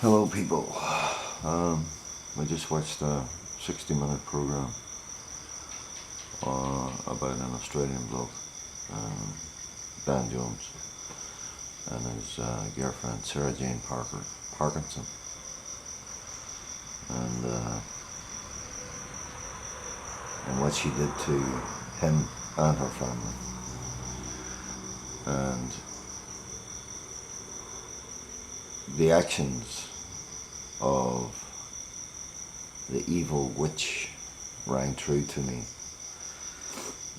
Hello people, I just watched a 60-minute program about an Australian bloke, Dan Jones, and his girlfriend Sarah Jane Parkinson, and what she did to him and her family. And the actions of the evil witch rang true to me.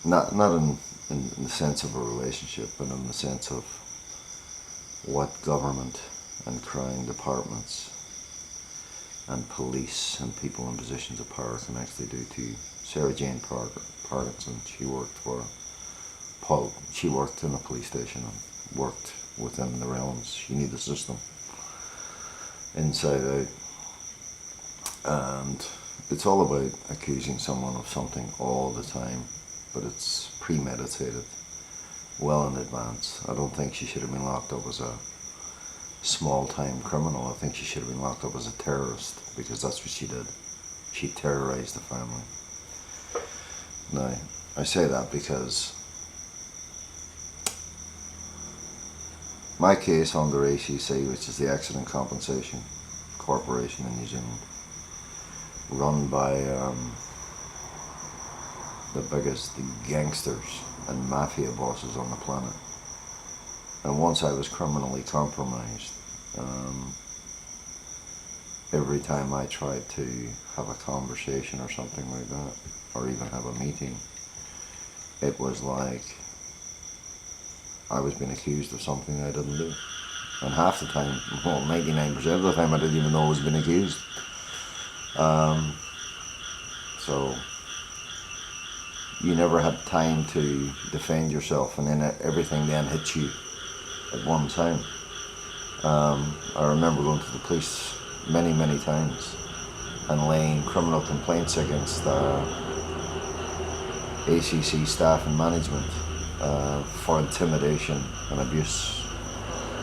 Not in the sense of a relationship, but in the sense of what government and crime departments and police and people in positions of power can actually do to Sarah Jane Parkinson. She worked in a police station and worked within the realms. She knew the system inside out, and it's all about accusing someone of something all the time, but it's premeditated, well in advance. I don't think she should have been locked up as a small-time criminal. I think she should have been locked up as a terrorist, because that's what she did. She terrorized the family. Now, I say that because my case under ACC, which is the Accident Compensation Corporation in New Zealand, run by the biggest gangsters and mafia bosses on the planet. And once I was criminally compromised, every time I tried to have a conversation or something like that, or even have a meeting, it was like I was being accused of something I didn't do. And half the time, well, 99% of the time, I didn't even know I was being accused. So you never had time to defend yourself, and then everything then hits you at one time. I remember going to the police many times and laying criminal complaints against ACC staff and management for intimidation and abuse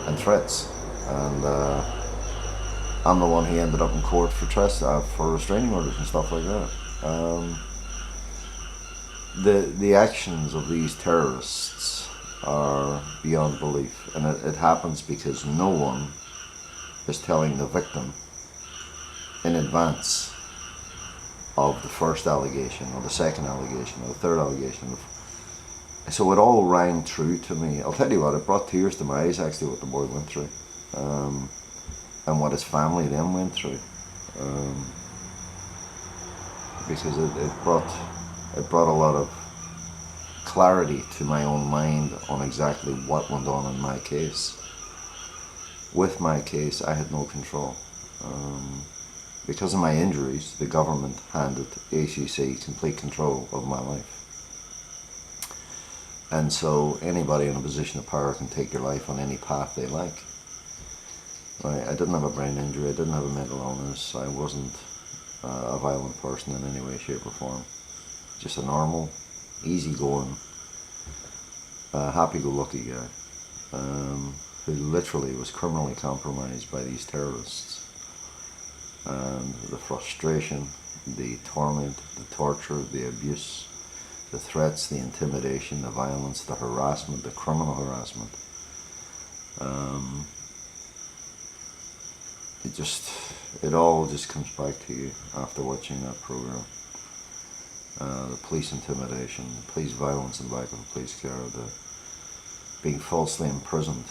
and threats, and I'm the one who ended up in court for restraining orders and stuff like that. The actions of these terrorists are beyond belief, and it happens because no one is telling the victim in advance of the first allegation, or the second allegation, or the third allegation. So it all rang true to me. I'll tell you what, it brought tears to my eyes actually, what the boy went through, and what his family then went through, because it brought a lot of clarity to my own mind on exactly what went on in my case. With my case, I had no control. Because of my injuries, the government handed ACC complete control of my life. And so anybody in a position of power can take your life on any path they like. Right? I didn't have a brain injury, I didn't have a mental illness, I wasn't a violent person in any way, shape or form. Just a normal, easygoing, happy-go-lucky guy, who literally was criminally compromised by these terrorists. And the frustration, the torment, the torture, the abuse, the threats, the intimidation, the violence, the harassment, the criminal harassment. It all just comes back to you after watching that program. The police intimidation, the police violence in the back of the police car, the being falsely imprisoned,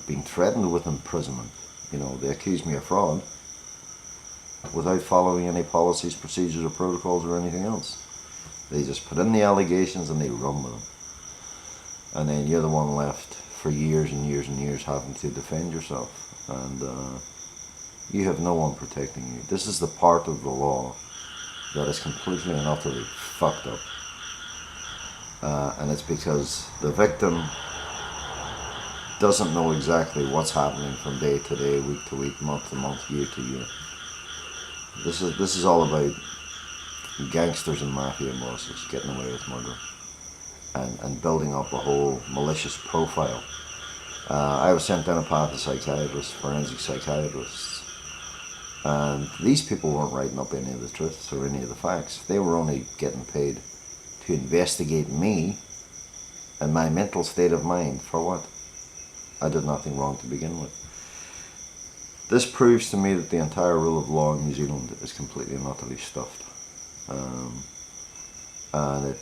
being threatened with imprisonment. You know, they accused me of fraud without following any policies, procedures or protocols or anything else. They just put in the allegations and they run with them. And then you're the one left for years and years and years having to defend yourself. And you have no one protecting you. This is the part of the law that is completely and utterly fucked up. And it's because the victim doesn't know exactly what's happening from day to day, week to week, month to month, year to year. This is all about gangsters and mafia bosses getting away with murder and building up a whole malicious profile. I was sent down a path of psychiatrists, forensic psychiatrists, And these people weren't writing up any of the truths or any of the facts. They were only getting paid to investigate me and my mental state of mind. For what? I did nothing wrong to begin with. This proves to me that the entire rule of law in New Zealand is completely and utterly stuffed. And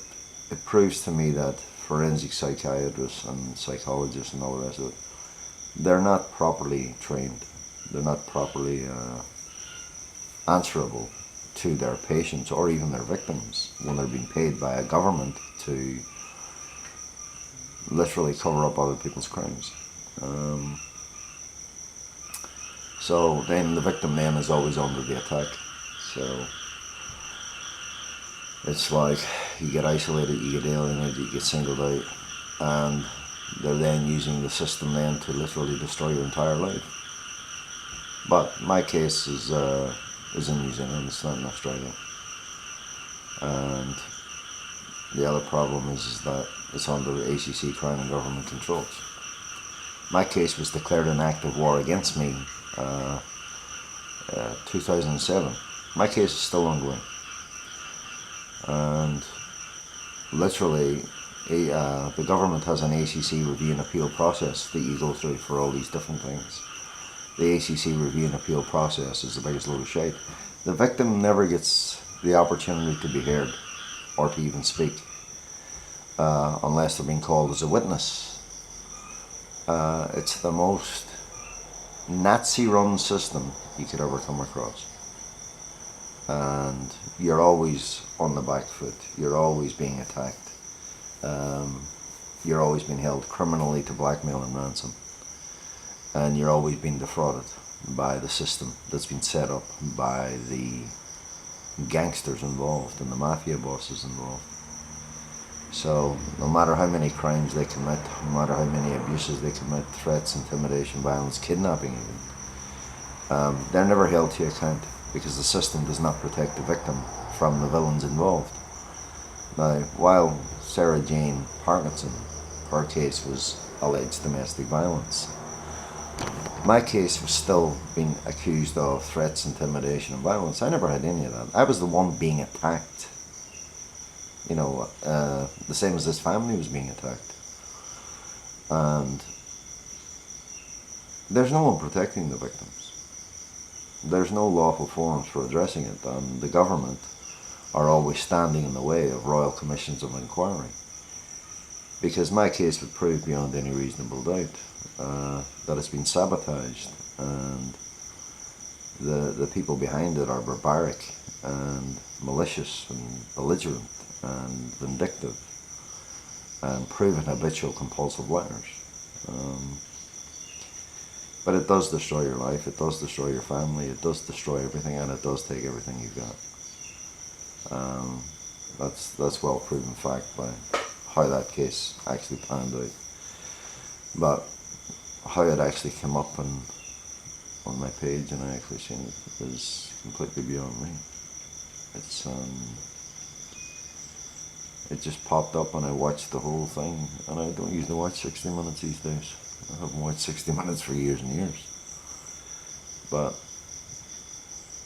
it proves to me that forensic psychiatrists and psychologists and all the rest of it, they're not properly trained. They're not properly answerable to their patients or even their victims when they're being paid by a government to literally cover up other people's crimes. So then the victim then is always under the attack. So it's like you get isolated, you get alienated, you get singled out, and they're then using the system then to literally destroy your entire life. But my case is in New Zealand, it's not in Australia. And the other problem is that it's under ACC Crown and Government controls. My case was declared an act of war against me 2007. My case is still ongoing. And literally the government has an ACC review and appeal process that you go through for all these different things. The ACC review and appeal process is the biggest load of shite. The victim never gets the opportunity to be heard or to even speak unless they're being called as a witness. It's the most Nazi-run system you could ever come across. And you're always on the back foot. You're always being attacked. You're always being held criminally to blackmail and ransom. And you're always being defrauded by the system that's been set up by the gangsters involved and the mafia bosses involved. So no matter how many crimes they commit, no matter how many abuses they commit, threats, intimidation, violence, kidnapping even, they're never held to account because the system does not protect the victim from the villains involved. Now, while Sarah Jane Parkinson, her case was alleged domestic violence, my case was still being accused of threats, intimidation and violence. I never had any of that. I was the one being attacked. You know, the same as this family was being attacked. And there's no one protecting the victims. There's no lawful forums for addressing it, and the government are always standing in the way of royal commissions of inquiry. Because my case would prove beyond any reasonable doubt that it's been sabotaged, and the people behind it are barbaric and malicious and belligerent and vindictive and proven habitual compulsive liars. But it does destroy your life, it does destroy your family, it does destroy everything, and it does take everything you've got. That's well proven fact by how that case actually panned out. But how it actually came up on my page and I actually seen it is completely beyond me. It's it just popped up and I watched the whole thing, and I don't usually watch 60 minutes these days. I haven't watched 60 minutes for years and years. But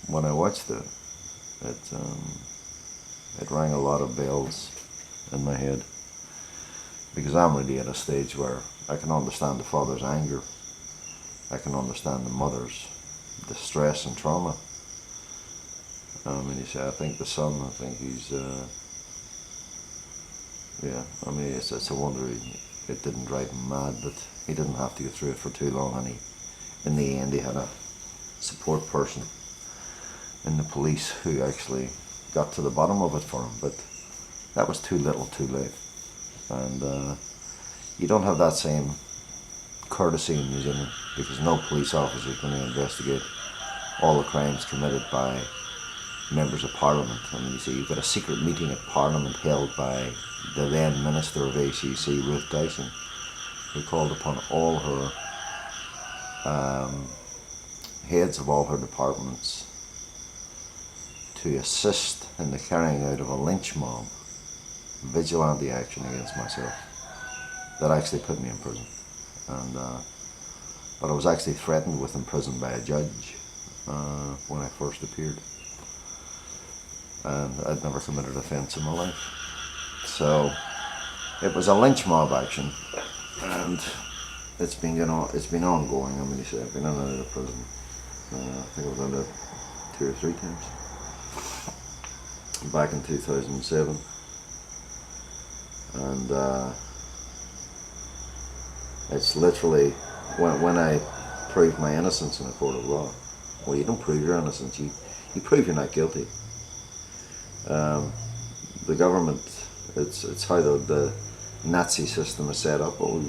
when I watched it, it rang a lot of bells in my head, because I'm really at a stage where I can understand the father's anger, I can understand the mother's distress and trauma. You say, I think the son, I think he's, yeah, I mean, it's a wonder it didn't drive him mad, but he didn't have to go through it for too long, and in the end he had a support person in the police who actually got to the bottom of it for him, but that was too little too late. And you don't have that same courtesy in New Zealand, because no police officer is going to investigate all the crimes committed by members of Parliament. I mean, you see, you've got a secret meeting at Parliament held by the then Minister of ACC, Ruth Dyson, who called upon all her heads of all her departments to assist in the carrying out of a lynch mob, vigilante action against myself, that actually put me in prison. And but I was actually threatened with imprisonment by a judge when I first appeared. And I'd never committed offence in my life. So it was a lynch mob action, and it's been ongoing. I mean, you say I've been in and out of prison. I think I was under 2 or 3 times. Back in 2007, and it's literally when I proved my innocence in a court of law. Well, you don't prove your innocence; you prove you're not guilty. The government, it's how the Nazi system is set up. Well,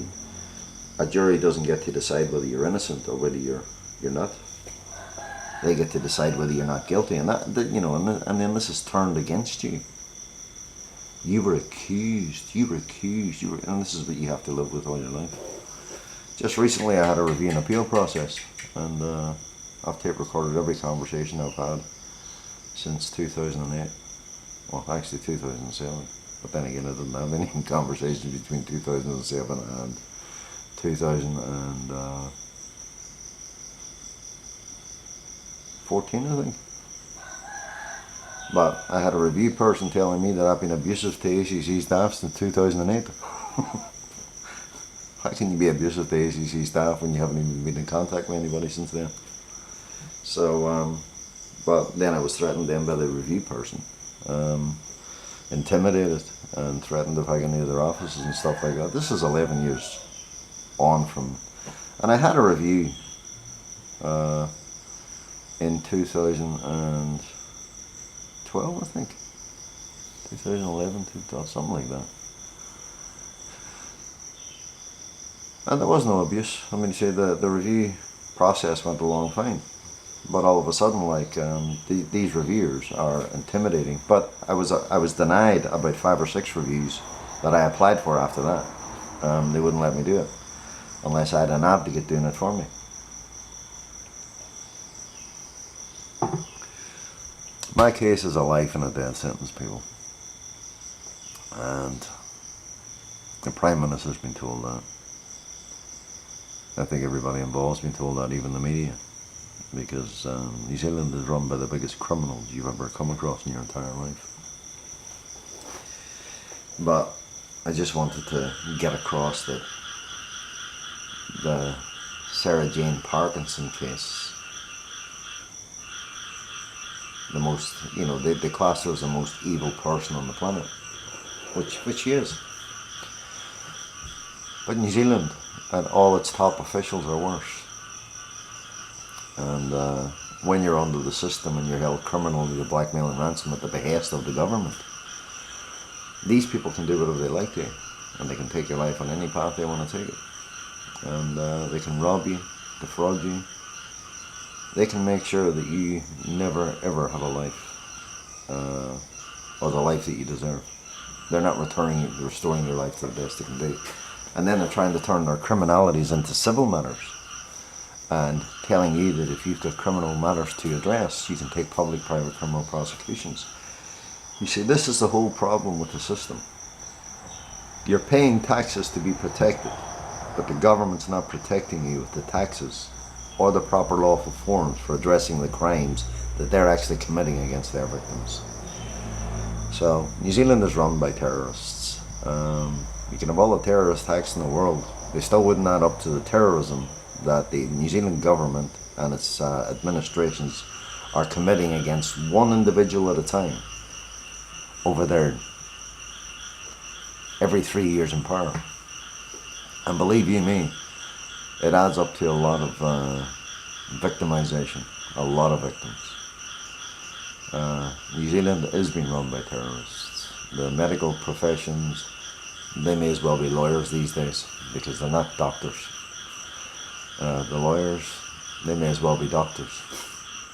a jury doesn't get to decide whether you're innocent or whether you're not. They get to decide whether you're not guilty, and that you know, and then this is turned against you. You were accused, and this is what you have to live with all your life. Just recently I had a review and appeal process, and I've tape recorded every conversation I've had since 2008. Well, actually 2007, but then again I didn't have any conversations between 2007 and 2014, I think. But I had a review person telling me that I've been abusive to ACC staff since 2008. How can you be abusive to ACC staff when you haven't even been in contact with anybody since then? So, but then I was threatened then by the review person. Intimidated and threatened if I go near their offices and stuff like that. This is 11 years on from, and I had a review in 2012, I think, 2011, something like that. And there was no abuse. I mean, you say the review process went along fine, but all of a sudden, like these reviewers are intimidating. But I was denied about 5 or 6 reviews that I applied for after that. They wouldn't let me do it unless I had an advocate doing it for me. My case is a life and a death sentence, people, and the Prime Minister's been told that. I think everybody involved's been told that, even the media, because New Zealand is run by the biggest criminals you've ever come across in your entire life. But I just wanted to get across that the Sarah Jane Parkinson case, the most, you know, they class her as the most evil person on the planet, which she is. But New Zealand and all its top officials are worse. And when you're under the system and you're held criminal, you're blackmail and ransom at the behest of the government, these people can do whatever they like to you, and they can take your life on any path they want to take it. And they can rob you, defraud you. They can make sure that you never ever have a life, or the life that you deserve. They're not restoring your life to the best they can do. And then they're trying to turn their criminalities into civil matters, and telling you that if you've got criminal matters to address, you can take public-private criminal prosecutions. You see, this is the whole problem with the system. You're paying taxes to be protected, but the government's not protecting you with the taxes or the proper lawful forms for addressing the crimes that they're actually committing against their victims. So New Zealand is run by terrorists. You can have all the terrorist acts in the world, they still wouldn't add up to the terrorism that the New Zealand government and its administrations are committing against one individual at a time over there every 3 years in power. And believe you me, it adds up to a lot of victimization, a lot of victims. New Zealand is being run by terrorists. The medical professions, they may as well be lawyers these days, because they're not doctors. The lawyers, they may as well be doctors,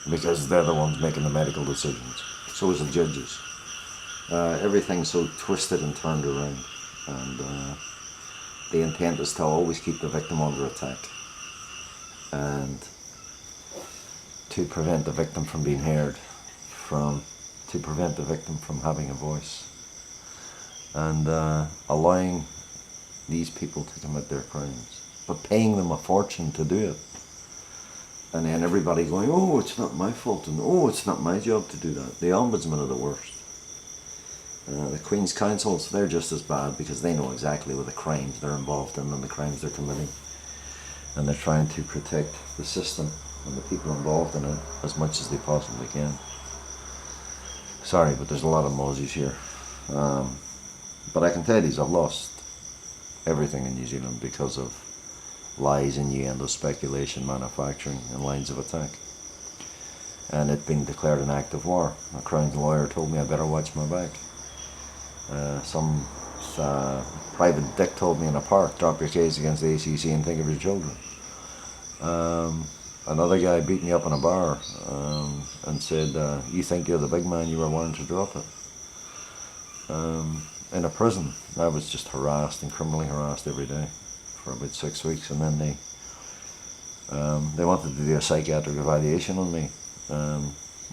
because they're the ones making the medical decisions. So is the judges. Everything's so twisted and turned around, and the intent is to always keep the victim under attack, and to prevent the victim from being heard, to prevent the victim from having a voice, and allowing these people to commit their crimes, but paying them a fortune to do it. And then everybody going, oh, it's not my fault, and oh, it's not my job to do that. The Ombudsmen are the worst. The Queen's Councils, they're just as bad because they know exactly what the crimes they're involved in and the crimes they're committing. And they're trying to protect the system and the people involved in it as much as they possibly can. Sorry, but there's a lot of mozzies here. But I can tell you, I've lost everything in New Zealand because of lies, innuendo, speculation, manufacturing, and lines of attack. And it being declared an act of war. A Crown lawyer told me I better watch my back. Some private dick told me in a park, drop your case against the ACC and think of your children. Another guy beat me up in a bar and said, you think you're the big man, you were wanting to drop it. In a prison, I was just harassed and criminally harassed every day for about 6 weeks, and then they wanted to do a psychiatric evaluation on me,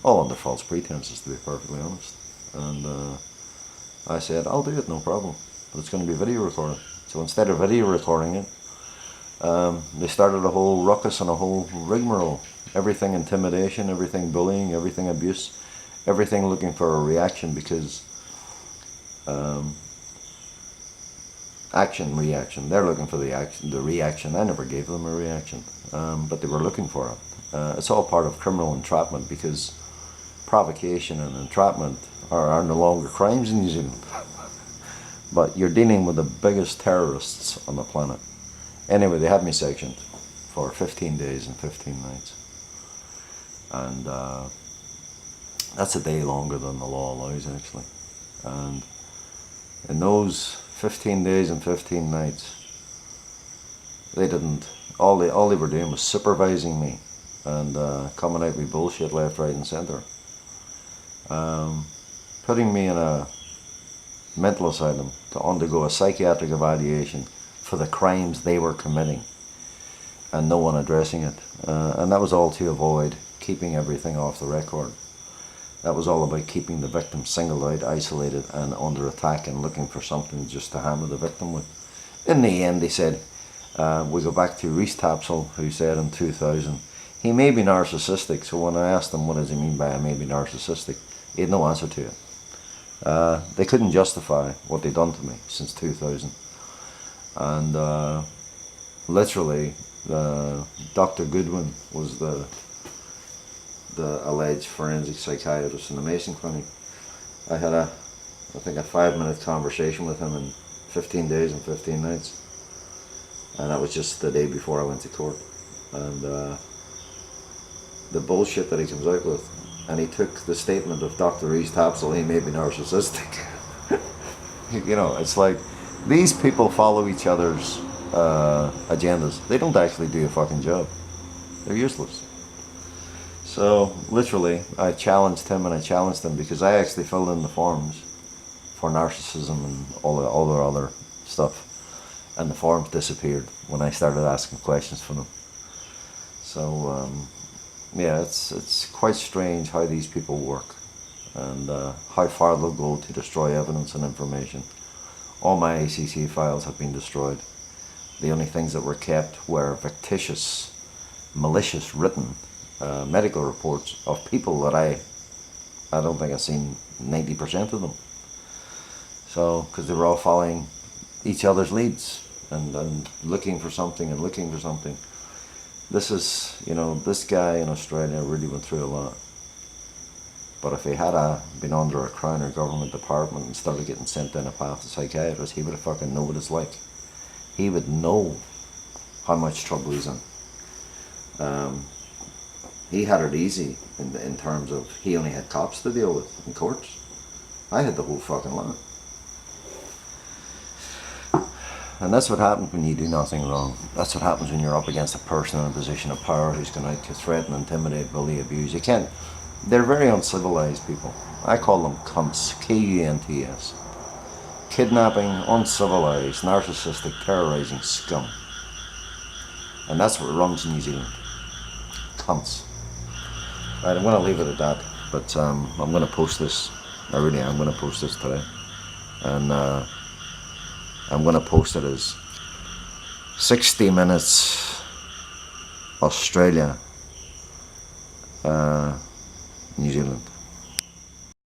all under false pretenses, to be perfectly honest. And I said, I'll do it, no problem, but it's going to be video recorded. So instead of video recording it, they started a whole ruckus and a whole rigmarole. Everything intimidation, everything bullying, everything abuse, everything looking for a reaction, because action, reaction. They're looking for the reaction. I never gave them a reaction, but they were looking for it. It's all part of criminal entrapment, because provocation and entrapment are no longer crimes in New Zealand. But you're dealing with the biggest terrorists on the planet. Anyway, they had me sectioned for 15 days and 15 nights. And that's a day longer than the law allows, actually. And in those 15 days and 15 nights, they didn't, all they were doing was supervising me and coming out with bullshit left, right and centre. Putting me in a mental asylum to undergo a psychiatric evaluation for the crimes they were committing, and no one addressing it. And that was all to avoid keeping everything off the record. That was all about keeping the victim singled out, isolated and under attack, and looking for something just to hammer the victim with. In the end, they said, we go back to Ruth Dyson, who said in 2000, he may be narcissistic. So when I asked him what does he mean by I may be narcissistic, he had no answer to it. They couldn't justify what they'd done to me since 2000. And literally, Dr. Goodwin was the alleged forensic psychiatrist in the Mason Clinic. I had I think a 5-minute conversation with him in 15 days and 15 nights. And that was just the day before I went to court. And the bullshit that he comes out with. And he took the statement of Dr. Ruth Dyson, he may be narcissistic. You know, it's like, these people follow each other's agendas. They don't actually do a fucking job. They're useless. So, literally, I challenged him, and I challenged him because I actually filled in the forms for narcissism and all the other stuff. And the forms disappeared when I started asking questions for them. So, yeah, it's quite strange how these people work, and how far they'll go to destroy evidence and information. All my ACC files have been destroyed. The only things that were kept were fictitious, malicious written medical reports of people that I don't think I've seen 90% of them. So, because they were all following each other's leads and looking for something and looking for something. This is, you know, this guy in Australia really went through a lot. But if he had been under a Crown or government department and started getting sent down a path to psychiatrist, he would have fucking know what it's like. He would know how much trouble he's in. He had it easy in terms of he only had cops to deal with in courts. I had the whole fucking lot. And that's what happens when you do nothing wrong. That's what happens when you're up against a person in a position of power who's going out to threaten, intimidate, bully, abuse. You can't. They're very uncivilized people. I call them cunts. K-U-N-T-S. Kidnapping, uncivilized, narcissistic, terrorizing scum. And that's what runs New Zealand. Cunts. Right, I'm going to leave it at that. But I'm going to post this. I really am going to post this today. And I'm going to post it as 60 minutes Australia New Zealand.